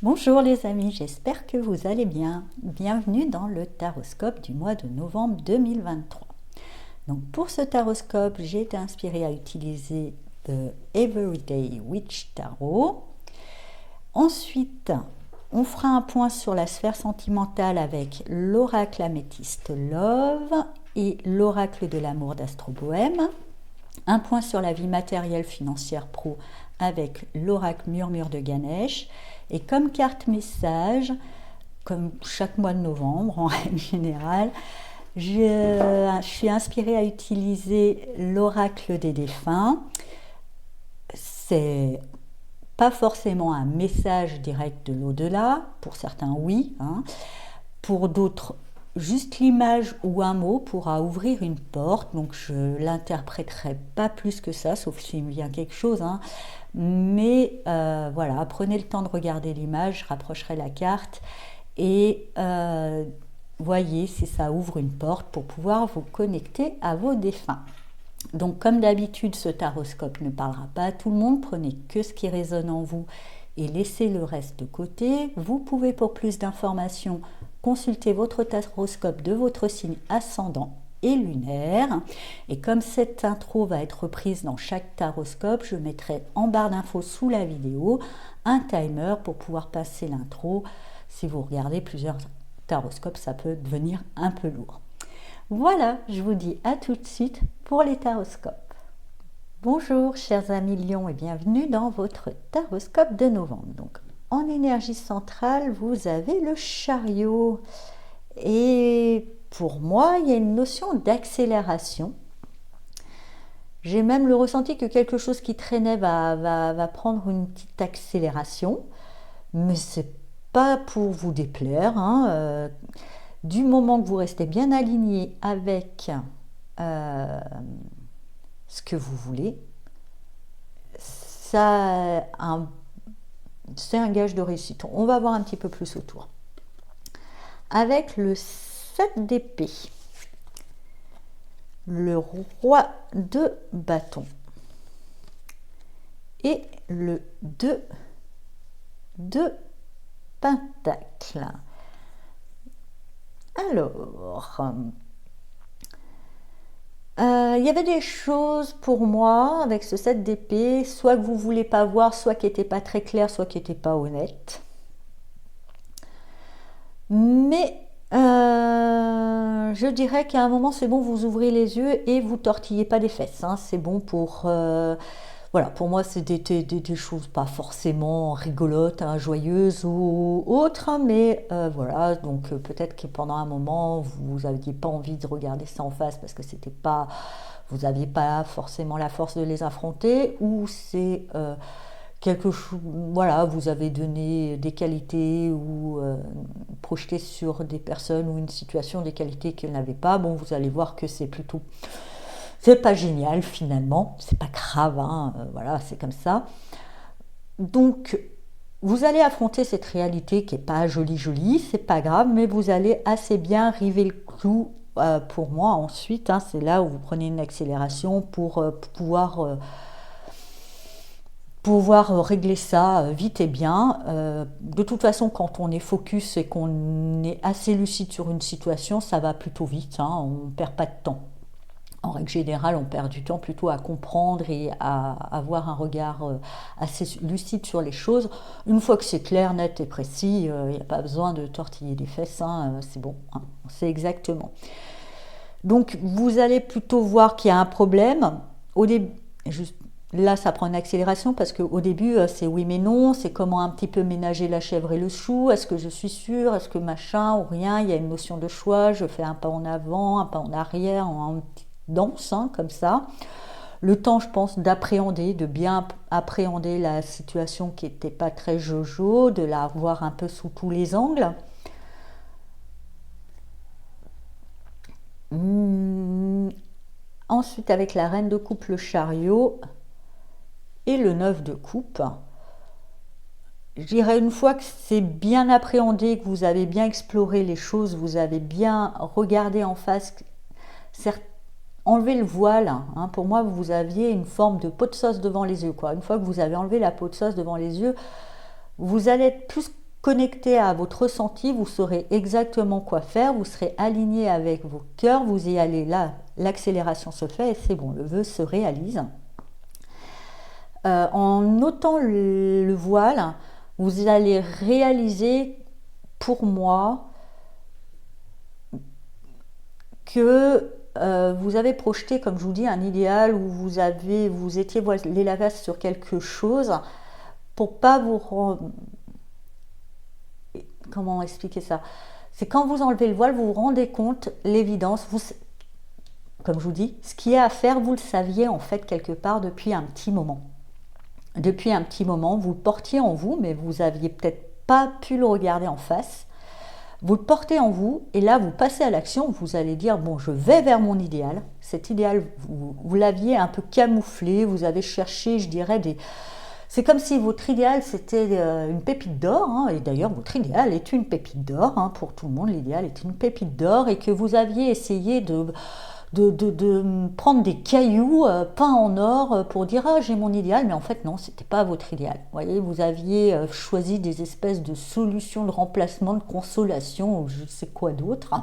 Bonjour les amis, j'espère que vous allez bien. Bienvenue dans le taroscope du mois de novembre 2023. Donc pour ce taroscope, j'ai été inspirée à utiliser The Everyday Witch Tarot. Ensuite, on fera un point sur la sphère sentimentale avec l'oracle améthyste Love et l'oracle de l'amour d'Astro Bohème. Un point sur la vie matérielle financière pro avec l'oracle Murmure de Ganesh. Et comme carte message, comme chaque mois de novembre en règle générale, je suis inspirée à utiliser l'oracle des défunts. C'est pas forcément un message direct de l'au-delà, pour certains oui, pour d'autres juste l'image ou un mot pourra ouvrir une porte, donc je l'interpréterai pas plus que ça, sauf s'il me vient quelque chose, mais voilà, prenez le temps de regarder l'image, je rapprocherai la carte et voyez si ça ouvre une porte pour pouvoir vous connecter à vos défunts. Donc comme d'habitude, ce taroscope ne parlera pas à tout le monde, prenez que ce qui résonne en vous et laissez le reste de côté. Vous pouvez, pour plus d'informations, consulter votre taroscope de votre signe ascendant et lunaire. Et comme cette intro va être reprise dans chaque taroscope, je mettrai en barre d'infos sous la vidéo un timer pour pouvoir passer l'intro. Si vous regardez plusieurs taroscopes, ça peut devenir un peu lourd. Voilà, je vous dis à tout de suite pour les taroscopes. Bonjour chers amis Lions et bienvenue dans votre taroscope de novembre. Donc en énergie centrale, vous avez le chariot. Et pour moi, il y a une notion d'accélération. J'ai même le ressenti que quelque chose qui traînait va prendre une petite accélération. Mais c'est pas pour vous déplaire. Du moment que vous restez bien aligné avec ce que vous voulez, c'est un gage de réussite. On va voir un petit peu plus autour. Avec le 7 d'épée, le roi de bâton et le 2 de pentacle. Alors, il y avait des choses pour moi avec ce 7 d'épée, soit que vous ne voulez pas voir, soit qui n'étaient pas très claires, soit qui n'étaient pas honnêtes. Mais je dirais qu'à un moment, c'est bon, vous ouvrez les yeux et vous tortillez pas des fesses. C'est bon pour... voilà, pour moi, c'est des choses pas forcément rigolotes, joyeuses ou autres, mais voilà, donc peut-être que pendant un moment, vous n'aviez pas envie de regarder ça en face parce que c'était pas, vous n'aviez pas forcément la force de les affronter, ou c'est quelque chose, voilà, vous avez donné des qualités ou projeté sur des personnes ou une situation des qualités qu'elles n'avaient pas. Bon, vous allez voir que c'est plutôt... C'est pas génial finalement, c'est pas grave, voilà, c'est comme ça. Donc, vous allez affronter cette réalité qui est pas jolie, c'est pas grave, mais vous allez assez bien river le clou pour moi ensuite. C'est là où vous prenez une accélération pour pouvoir régler ça vite et bien. De toute façon, quand on est focus et qu'on est assez lucide sur une situation, ça va plutôt vite, on ne perd pas de temps. En règle générale, on perd du temps plutôt à comprendre et à avoir un regard assez lucide sur les choses. Une fois que c'est clair, net et précis, il n'y a pas besoin de tortiller les fesses, c'est bon, on sait exactement. Donc, vous allez plutôt voir qu'il y a un problème. Au début, là, ça prend une accélération parce qu'au début, c'est oui mais non, c'est comment un petit peu ménager la chèvre et le chou, est-ce que je suis sûre, est-ce que machin ou rien, il y a une notion de choix, je fais un pas en avant, un pas en arrière, un petit danse, comme ça. Le temps, je pense, d'appréhender, de bien appréhender la situation qui n'était pas très jojo, de la voir un peu sous tous les angles. Ensuite, avec la reine de coupe, le chariot et le 9 de coupe, je dirais une fois que c'est bien appréhendé, que vous avez bien exploré les choses, vous avez bien regardé en face, enlever le voile, pour moi vous aviez une forme de pot de sauce devant les yeux, quoi. Une fois que vous avez enlevé la pot de sauce devant les yeux, vous allez être plus connecté à votre ressenti, vous saurez exactement quoi faire, vous serez aligné avec vos cœurs, vous y allez là, l'accélération se fait et c'est bon, le vœu se réalise. En ôtant le voile, vous allez réaliser, pour moi, que vous avez projeté, comme je vous dis, un idéal où vous étiez voilé la face sur quelque chose pour pas vous comment expliquer ça? C'est quand vous enlevez le voile, vous vous rendez compte, l'évidence, comme je vous dis, ce qui est à faire, vous le saviez en fait quelque part depuis un petit moment. Depuis un petit moment, vous le portiez en vous, mais vous aviez peut-être pas pu le regarder en face. Vous le portez en vous et là vous passez à l'action, vous allez dire bon je vais vers mon idéal. Cet idéal vous l'aviez un peu camouflé, vous avez cherché je dirais c'est comme si votre idéal c'était une pépite d'or, hein, et d'ailleurs votre idéal est une pépite d'or, hein, pour tout le monde l'idéal est une pépite d'or et que vous aviez essayé de prendre des cailloux peints en or pour dire ah j'ai mon idéal, mais en fait non, c'était pas votre idéal. Vous voyez, vous aviez choisi des espèces de solutions de remplacement, de consolation ou je sais quoi d'autre.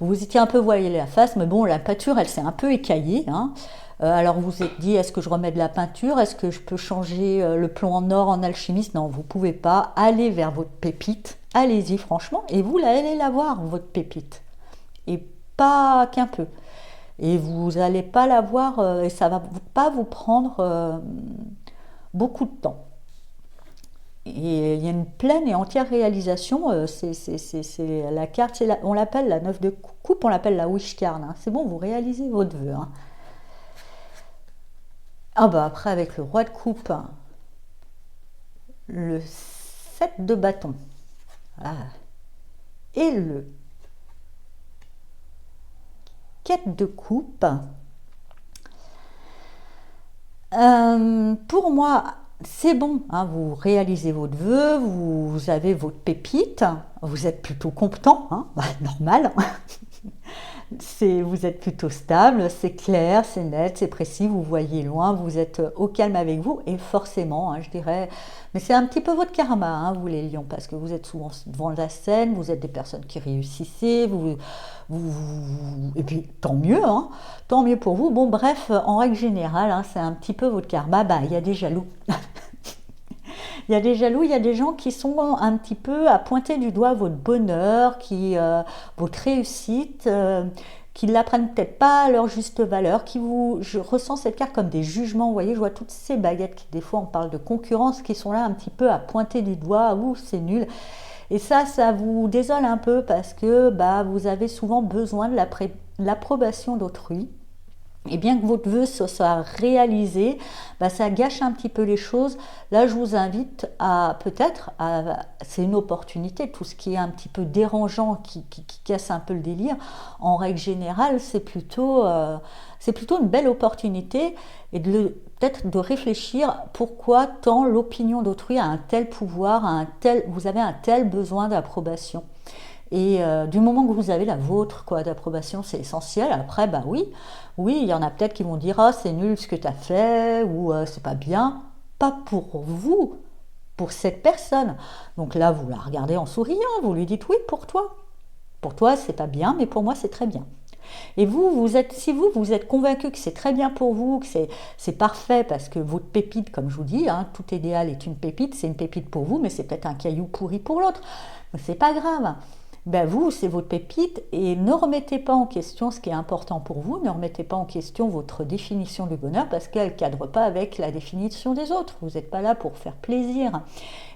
Vous étiez un peu voilé la face, mais bon, la peinture elle s'est un peu écaillée, hein. Alors vous vous êtes dit est-ce que je remets de la peinture, est-ce que je peux changer le plomb en or en alchimiste? Non, vous pouvez pas. Allez vers votre pépite, allez-y franchement, et vous allez la voir votre pépite, et pas qu'un peu. Et vous n'allez pas la voir et ça va pas vous prendre beaucoup de temps. Et il y a une pleine et entière réalisation. C'est la carte, on l'appelle la 9 de coupe, on l'appelle la wish card, hein. C'est bon, vous réalisez votre vœu, hein. Ah bah après avec le roi de coupe, le 7 de bâton, voilà, et le quête de coupe. Pour moi, c'est bon, hein, vous réalisez votre vœu, vous avez votre pépite, vous êtes plutôt compétent, hein, bah, normal. Vous êtes plutôt stable, c'est clair, c'est net, c'est précis, vous voyez loin, vous êtes au calme avec vous et forcément, hein, je dirais, mais c'est un petit peu votre karma, hein, vous les lions, parce que vous êtes souvent devant la scène, vous êtes des personnes qui réussissez, et puis tant mieux pour vous. Bon bref, en règle générale, hein, c'est un petit peu votre karma, bah il y a des jaloux. Il y a des jaloux, il y a des gens qui sont un petit peu à pointer du doigt votre bonheur, votre réussite, qui ne la prennent peut-être pas à leur juste valeur, je ressens cette carte comme des jugements, vous voyez, je vois toutes ces baguettes qui des fois on parle de concurrence, qui sont là un petit peu à pointer du doigt, ouh c'est nul. Et ça vous désole un peu parce que bah, vous avez souvent besoin de l'approbation d'autrui. Et bien que votre vœu soit réalisé, bah, ça gâche un petit peu les choses. Là, je vous invite c'est une opportunité, tout ce qui est un petit peu dérangeant, qui casse un peu le délire, en règle générale, c'est plutôt une belle opportunité et peut-être de réfléchir pourquoi tant l'opinion d'autrui a un tel pouvoir, vous avez un tel besoin d'approbation. Et du moment que vous avez la vôtre d'approbation, c'est essentiel. Après, bah oui, il y en a peut-être qui vont dire ah c'est nul ce que tu as fait ou c'est pas bien. Pas pour vous, pour cette personne. Donc là, vous la regardez en souriant, vous lui dites oui pour toi. Pour toi, c'est pas bien, mais pour moi, c'est très bien. Et si vous êtes convaincu que c'est très bien pour vous, que c'est parfait, parce que votre pépite, comme je vous dis, hein, tout idéal est une pépite, c'est une pépite pour vous, mais c'est peut-être un caillou pourri pour l'autre. Mais c'est pas grave. Ben vous, c'est votre pépite et ne remettez pas en question ce qui est important pour vous, ne remettez pas en question votre définition du bonheur parce qu'elle ne cadre pas avec la définition des autres. Vous n'êtes pas là pour faire plaisir.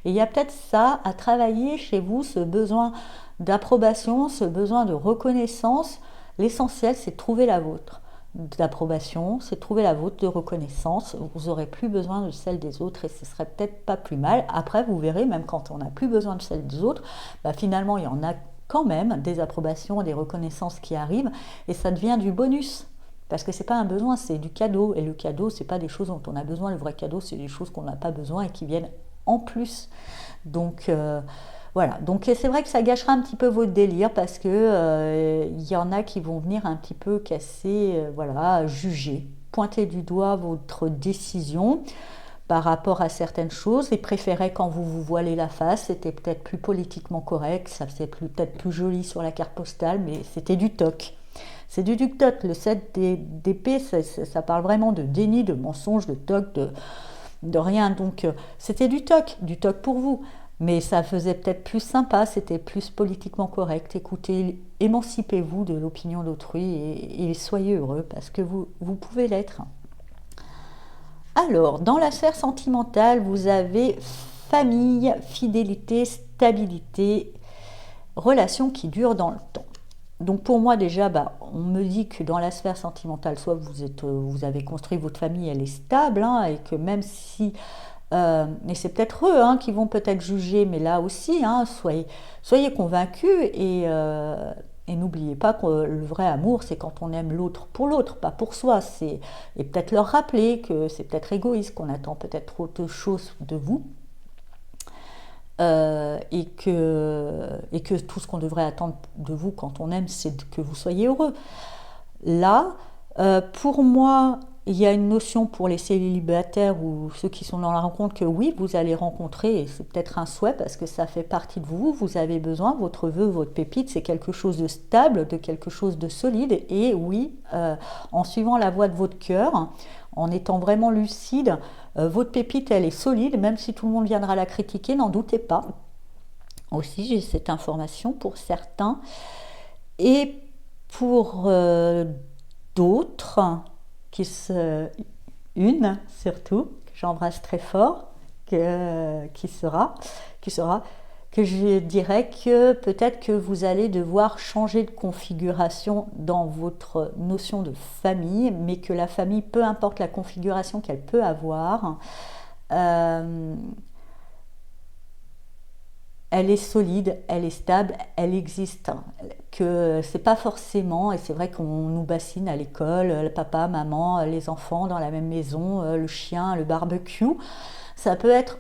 Et il y a peut-être ça à travailler chez vous, ce besoin d'approbation, ce besoin de reconnaissance. L'essentiel, c'est de trouver la vôtre d'approbation, c'est de trouver la vôtre de reconnaissance. Vous n'aurez plus besoin de celle des autres et ce serait peut-être pas plus mal. Après, vous verrez, même quand on n'a plus besoin de celle des autres, bah, finalement, il y en a quand même des approbations, des reconnaissances qui arrivent et ça devient du bonus. Parce que c'est pas un besoin, c'est du cadeau. Et le cadeau, c'est pas des choses dont on a besoin. Le vrai cadeau, c'est des choses qu'on n'a pas besoin et qui viennent en plus. Donc voilà. Donc c'est vrai que ça gâchera un petit peu votre délire parce que y en a qui vont venir un petit peu casser, juger, pointer du doigt votre décision. par rapport à certaines choses et préféraient quand vous vous voilez la face, c'était peut-être plus politiquement correct, ça faisait peut-être plus joli sur la carte postale, mais c'était du toc. C'est du toc, le 7 d'épée, ça parle vraiment de déni, de mensonge, de toc, de rien, donc c'était du toc pour vous. Mais ça faisait peut-être plus sympa, c'était plus politiquement correct. Écoutez, émancipez-vous de l'opinion d'autrui et soyez heureux parce que vous pouvez l'être. Alors, dans la sphère sentimentale, vous avez famille, fidélité, stabilité, relations qui durent dans le temps. Donc pour moi déjà, on me dit que dans la sphère sentimentale, soit vous avez construit votre famille, elle est stable, hein, et que même si et c'est peut-être eux qui vont peut-être juger, mais là aussi, soyez convaincus et n'oubliez pas que le vrai amour, c'est quand on aime l'autre pour l'autre, pas pour soi. Et peut-être leur rappeler que c'est peut-être égoïste, qu'on attend peut-être trop de choses de vous. Et que tout ce qu'on devrait attendre de vous quand on aime, c'est que vous soyez heureux. Là, pour moi, il y a une notion pour les célibataires ou ceux qui sont dans la rencontre que oui, vous allez rencontrer, et c'est peut-être un souhait parce que ça fait partie de vous, vous avez besoin, votre vœu, votre pépite, c'est quelque chose de stable, de quelque chose de solide, et oui, en suivant la voie de votre cœur, en étant vraiment lucide, votre pépite, elle est solide, même si tout le monde viendra la critiquer, n'en doutez pas. Aussi, j'ai cette information pour certains. Et pour d'autres, une surtout, que j'embrasse très fort, qui sera, que je dirais que peut-être que vous allez devoir changer de configuration dans votre notion de famille, mais que la famille, peu importe la configuration qu'elle peut avoir, elle est solide, elle est stable, elle existe. Que c'est pas forcément, et c'est vrai qu'on nous bassine à l'école, le papa, maman, les enfants dans la même maison, le chien, le barbecue. Ça peut être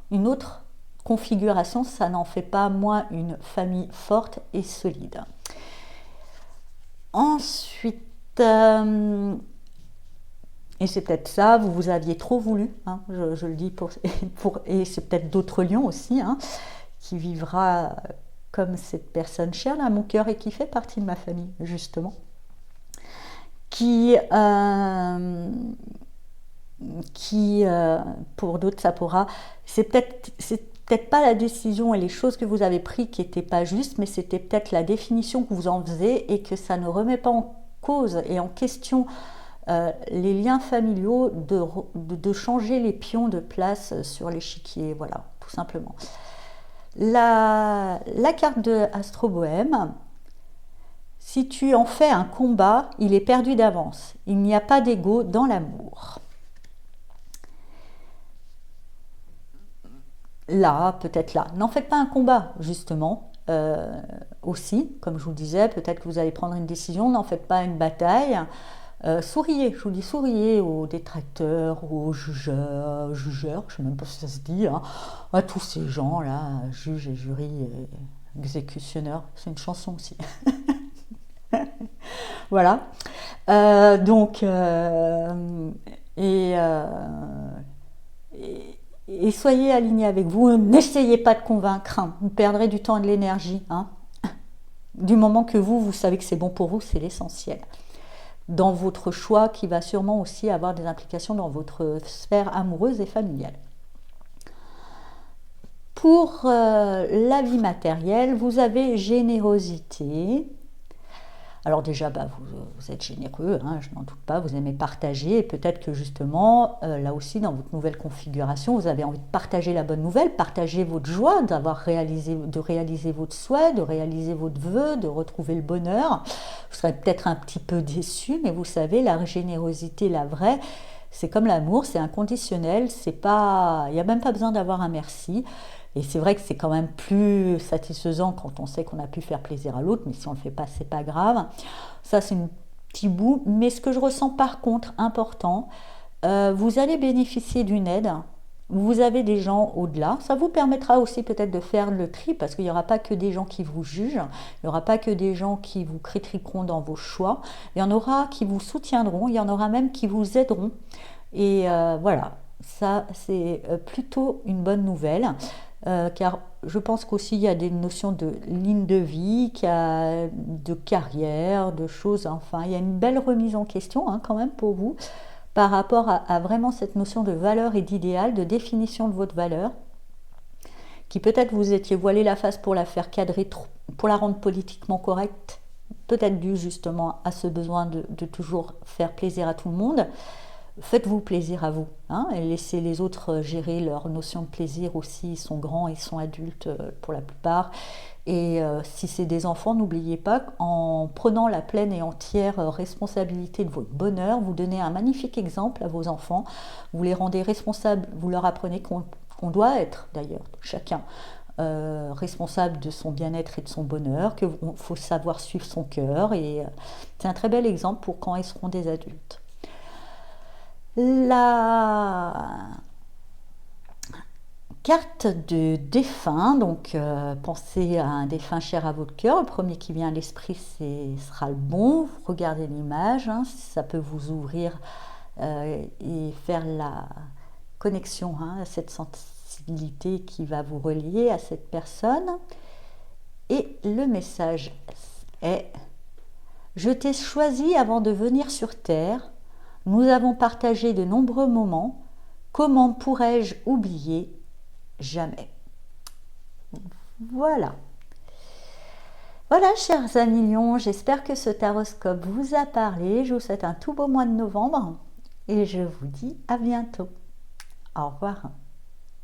une autre configuration, ça n'en fait pas moins une famille forte et solide. Ensuite, et c'est peut-être ça, vous aviez trop voulu, je le dis et c'est peut-être d'autres lions aussi, qui vivra comme cette personne chère à mon cœur et qui fait partie de ma famille, justement. Qui pour d'autres, ça pourra... C'est peut-être pas la décision et les choses que vous avez prises qui n'étaient pas justes, mais c'était peut-être la définition que vous en faisiez et que ça ne remet pas en cause et en question les liens familiaux, de changer les pions de place sur l'échiquier, voilà, tout simplement. La carte de Astro Bohème, si tu en fais un combat, il est perdu d'avance. Il n'y a pas d'ego dans l'amour. Là, peut-être là. N'en faites pas un combat, justement. Aussi, comme je vous le disais, peut-être que vous allez prendre une décision, n'en faites pas une bataille. Souriez, je vous dis, souriez aux détracteurs, aux jugeurs, je ne sais même pas si ça se dit, à tous ces gens-là, juges et jurys, exécutionneurs, c'est une chanson aussi. Voilà. Et soyez alignés avec vous, n'essayez pas de convaincre, vous perdrez du temps et de l'énergie. Du moment que vous savez que c'est bon pour vous, c'est l'essentiel. Dans votre choix qui va sûrement aussi avoir des implications dans votre sphère amoureuse et familiale. Pour la vie matérielle, vous avez générosité. Alors déjà, vous êtes généreux, je n'en doute pas, vous aimez partager et peut-être que justement, là aussi, dans votre nouvelle configuration, vous avez envie de partager la bonne nouvelle, partager votre joie, de réaliser votre souhait, de réaliser votre vœu, de retrouver le bonheur. Vous serez peut-être un petit peu déçu, mais vous savez, la générosité, la vraie, c'est comme l'amour, c'est inconditionnel, il n'y a même pas besoin d'avoir un merci. Et c'est vrai que c'est quand même plus satisfaisant quand on sait qu'on a pu faire plaisir à l'autre, mais si on ne le fait pas, c'est pas grave. Ça, c'est un petit bout. Mais ce que je ressens par contre, important, vous allez bénéficier d'une aide. Vous avez des gens au-delà. Ça vous permettra aussi peut-être de faire le tri, parce qu'il n'y aura pas que des gens qui vous jugent, il n'y aura pas que des gens qui vous critiqueront dans vos choix. Il y en aura qui vous soutiendront, il y en aura même qui vous aideront. Et voilà. Ça, c'est plutôt une bonne nouvelle, car je pense qu'aussi il y a des notions de ligne de vie, de carrière, de choses, enfin, il y a une belle remise en question hein, quand même pour vous, par rapport à vraiment cette notion de valeur et d'idéal, de définition de votre valeur, qui peut-être vous étiez voilé la face pour la faire cadrer, pour la rendre politiquement correcte, peut-être dû justement à ce besoin de toujours faire plaisir à tout le monde. Faites-vous plaisir à vous, hein, et laissez les autres gérer leur notion de plaisir aussi. Ils sont grands, ils sont adultes pour la plupart. Et si c'est des enfants, n'oubliez pas qu'en prenant la pleine et entière responsabilité de votre bonheur, vous donnez un magnifique exemple à vos enfants. Vous les rendez responsables, vous leur apprenez qu'on doit être d'ailleurs, chacun, responsable de son bien-être et de son bonheur, qu'il faut savoir suivre son cœur. Et c'est un très bel exemple pour quand ils seront des adultes. La carte de défunt, donc pensez à un défunt cher à votre cœur. Le premier qui vient à l'esprit sera le bon. Regardez l'image, hein, ça peut vous ouvrir et faire la connexion hein, à cette sensibilité qui va vous relier à cette personne. Et le message est: je t'ai choisi avant de venir sur Terre. Nous avons partagé de nombreux moments. Comment pourrais-je oublier? Jamais. Voilà. Voilà, chers amis lions, j'espère que ce taroscope vous a parlé. Je vous souhaite un tout beau mois de novembre et je vous dis à bientôt. Au revoir.